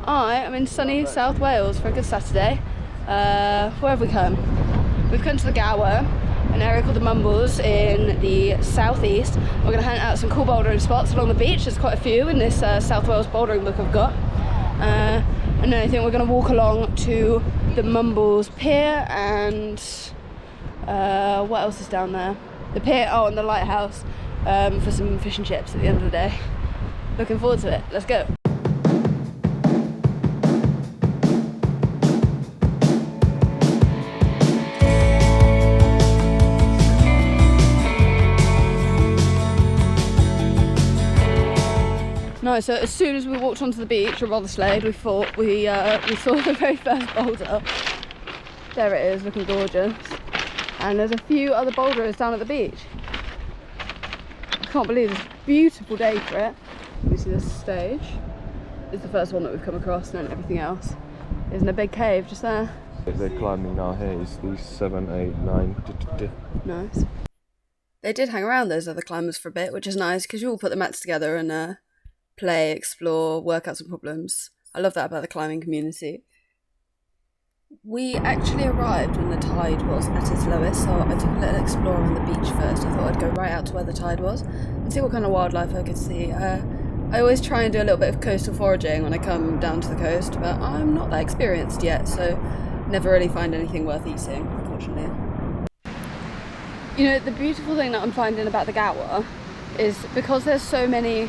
I am in sunny South Wales for a good Saturday. Where have we come? We've come to the Gower, an area called the Mumbles in the southeast. We're going to hang out at some cool bouldering spots along the beach. There's quite a few in this South Wales bouldering book I've got. And then I think we're going to walk along to the Mumbles pier and what else is down there? The pier, oh, and the lighthouse for some fish and chips at the end of the day. Looking forward to it. Let's go. No, so as soon as we walked onto the beach, or rather Slade, we thought we saw the very first boulder. There it is, looking gorgeous. And there's a few other boulderers down at the beach. I can't believe it's a beautiful day for it. Let me see this stage. It's the first one that we've come across, and everything else is in a big cave just there. They're climbing now here. It's these 7, 8, 9. Nice. They did hang around those other climbers for a bit, which is nice because you all put the mats together and play, explore, work out some problems. I love that about the climbing community. We actually arrived when the tide was at its lowest, so I took a little explore on the beach first. I thought I'd go right out to where the tide was and see what kind of wildlife I could see. I always try and do a little bit of coastal foraging when I come down to the coast, but I'm not that experienced yet, so never really find anything worth eating, unfortunately. You know, the beautiful thing that I'm finding about the Gower is because there's so many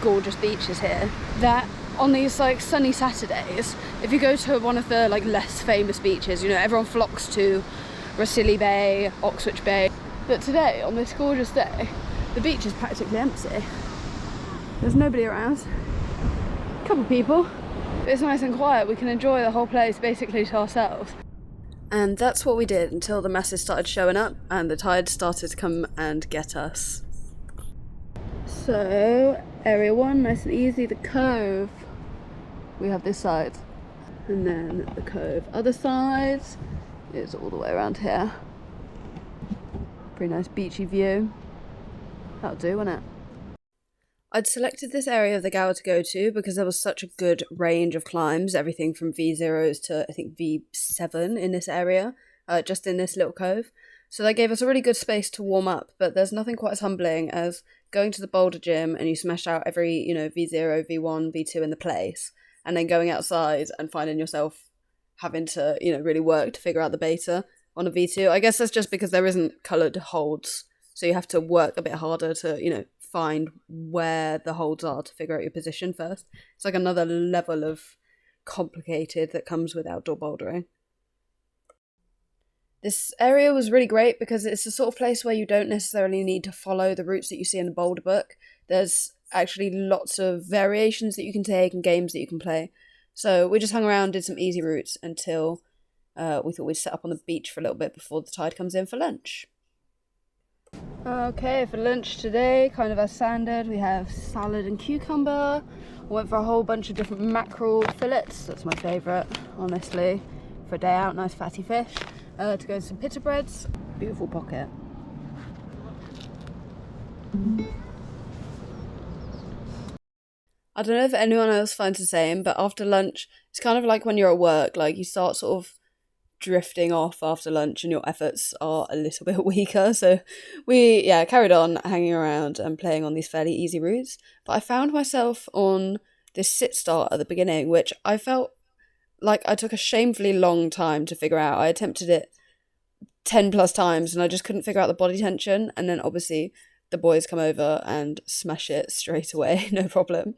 gorgeous beaches here, that on these sunny Saturdays, if you go to one of the less famous beaches, you know, everyone flocks to Rosilly Bay, Oxwich Bay, but today, on this gorgeous day, the beach is practically empty. There's nobody around. A couple people, but it's nice and quiet. We can enjoy the whole place basically to ourselves. And that's what we did until the masses started showing up and the tide started to come and get us. So, area 1, nice and easy. The cove, we have this side, and then the cove other side is all the way around here. Pretty nice beachy view. That'll do, won't it? I'd selected this area of the Gower to go to because there was such a good range of climbs, everything from V0s to I think V7 in this area, just in this little cove. So that gave us a really good space to warm up, but there's nothing quite as humbling as going to the boulder gym and you smash out every, V0, V1, V2 in the place, and then going outside and finding yourself having to, really work to figure out the beta on a V2. I guess that's just because there isn't coloured holds, so you have to work a bit harder to, find where the holds are to figure out your position first. It's like another level of complicated that comes with outdoor bouldering. This area was really great because it's the sort of place where you don't necessarily need to follow the routes that you see in the boulder book. There's actually lots of variations that you can take and games that you can play. So we just hung around, did some easy routes until we thought we'd set up on the beach for a little bit before the tide comes in for lunch. Okay, for lunch today, kind of as standard, we have salad and cucumber. I went for a whole bunch of different mackerel fillets. That's my favourite, honestly, for a day out. Nice fatty fish. To go with some pita breads. Beautiful pocket. I don't know if anyone else finds the same, but after lunch, it's kind of like when you're at work, you start sort of drifting off after lunch and your efforts are a little bit weaker. So we, carried on hanging around and playing on these fairly easy routes. But I found myself on this sit start at the beginning, which I felt like I took a shamefully long time to figure out. I attempted it 10 plus times and I just couldn't figure out the body tension. And then obviously the boys come over and smash it straight away, no problem.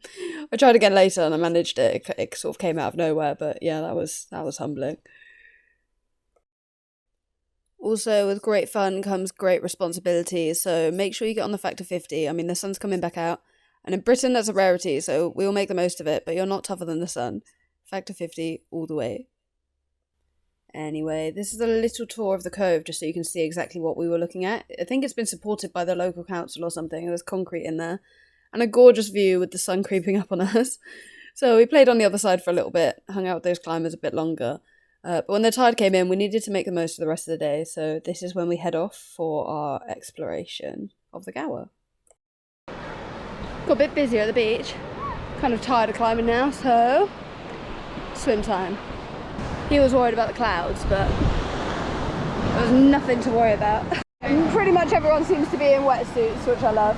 I tried again later and I managed it. It sort of came out of nowhere, but yeah, that was humbling. Also, with great fun comes great responsibility, so make sure you get on the factor 50. I mean, the sun's coming back out, and in Britain that's a rarity, so we will make the most of it, but you're not tougher than the sun. Factor 50 all the way. Anyway, this is a little tour of the cove, just so you can see exactly what we were looking at. I think it's been supported by the local council or something. There's concrete in there. And a gorgeous view with the sun creeping up on us. So we played on the other side for a little bit, hung out with those climbers a bit longer. But when the tide came in, we needed to make the most of the rest of the day. So this is when we head off for our exploration of the Gower. Got a bit busier at the beach. kind of tired of climbing now, so swim time. He was worried about the clouds, but there was nothing to worry about. And pretty much everyone seems to be in wetsuits, which I love.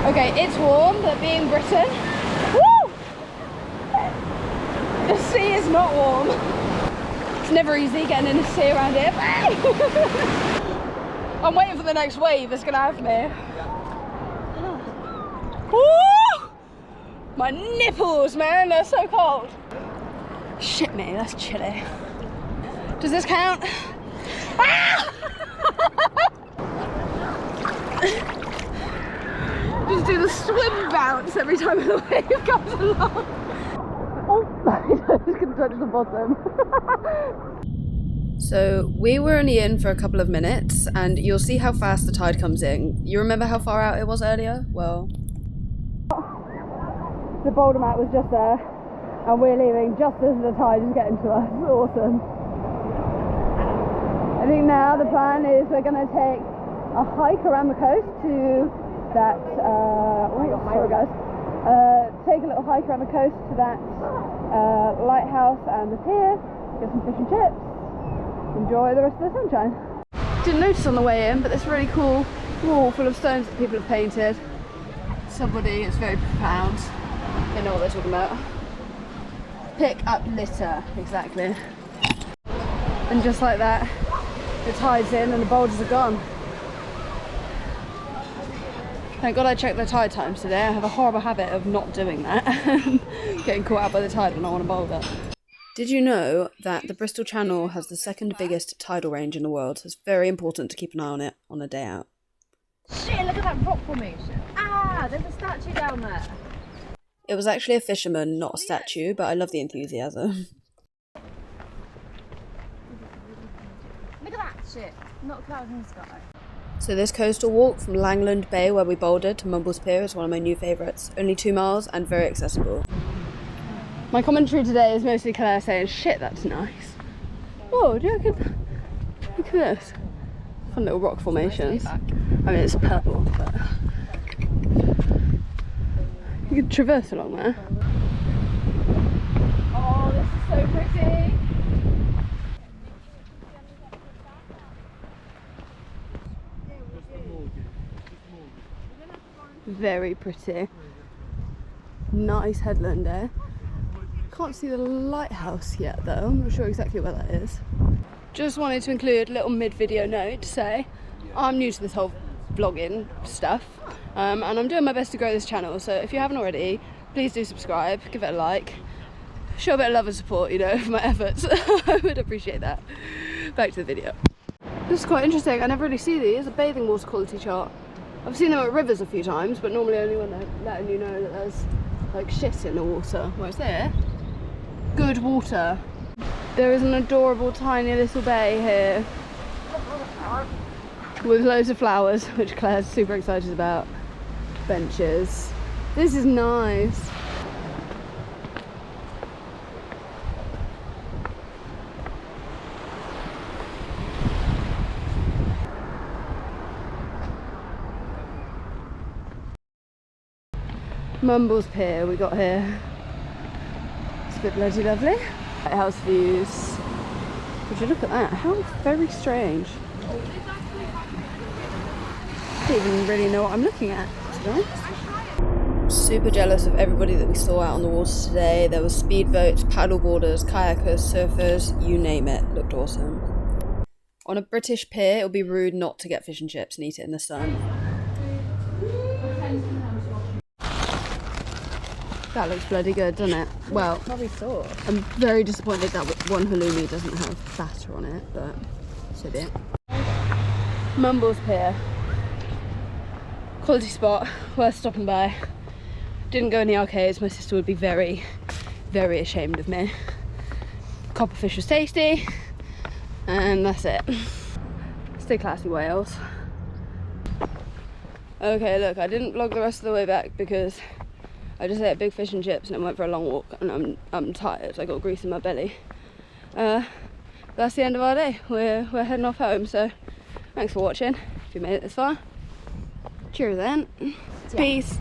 Okay, it's warm, but being Britain, woo! The sea is not warm. It's never easy getting in the sea around here. I'm waiting for the next wave that's gonna have me. Woo! My nipples, man, they're so cold. Shit me, that's chilly. Does this count? Ah! Just do the swim bounce every time the wave comes along. Oh, I'm just gonna touch the bottom. So we were only in for a couple of minutes, and you'll see how fast the tide comes in. You remember how far out it was earlier? Well, the boulder mat was just there, and we're leaving just as the tide is getting to us. Awesome. I think now the plan is we're going to take a hike around the coast to that, take a little hike around the coast to that lighthouse and the pier, get some fish and chips, enjoy the rest of the sunshine. Didn't notice on the way in, but this really cool wall full of stones that people have painted. Somebody is very profound. They know what they're talking about. Pick up litter, exactly. And just like that, the tide's in and the boulders are gone. Thank God I checked the tide times today. I have a horrible habit of not doing that. Getting caught out by the tide when I want to boulder. Did you know that the Bristol Channel has the second biggest tidal range in the world? It's very important to keep an eye on it on a day out. Shit, look at that rock formation. Ah, there's a statue down there. It was actually a fisherman, not a statue, but I love the enthusiasm. Look at that shit. Not clouds in the sky. So this coastal walk from Langland Bay, where we bouldered, to Mumbles pier is one of my new favourites. Only 2 miles and very accessible. My commentary today is mostly Claire saying, shit, that's nice. Oh, do you reckon? Look at this. Fun little rock formations. I mean, it's purple, but you could traverse along there. Oh, this is so pretty. Very pretty. Nice headland there. Can't see the lighthouse yet though. I'm not sure exactly where that is. Just wanted to include a little mid-video note to say I'm new to this whole vlogging stuff, and I'm doing my best to grow this channel, so if you haven't already, please do subscribe, give it a like, show a bit of love and support, you know, for my efforts. I would appreciate that. Back to the video. This is quite interesting. I never really see these, a bathing water quality chart. I've seen them at rivers a few times, but normally only when they're letting you know that there's like shit in the water. Whereas there, good water. There is an adorable tiny little bay here with loads of flowers, which Claire's super excited about. Benches. This is nice. Mumbles pier we got here. It's a bit bloody lovely. Lighthouse views. Would you look at that? How very strange. I don't even really know what I'm looking at, to be honest. Super jealous of everybody that we saw out on the water today. There were speedboats, paddleboarders, kayakers, surfers, you name it. Looked awesome. On a British pier, it would be rude not to get fish and chips and eat it in the sun. That looks bloody good, doesn't it? Well, Probably sauce. I'm very disappointed that one halloumi doesn't have batter on it, but so be it. Mumbles pier. Quality spot, worth stopping by. Didn't go in the arcades, my sister would be very, very ashamed of me. Copperfish was tasty, and that's it. Stay classy, Wales. Okay, look, I didn't vlog the rest of the way back because I just ate big fish and chips and I went for a long walk, and I'm tired. I got grease in my belly. That's the end of our day. We're heading off home, so Thanks for watching, if you made it this far. Cheers then. Peace.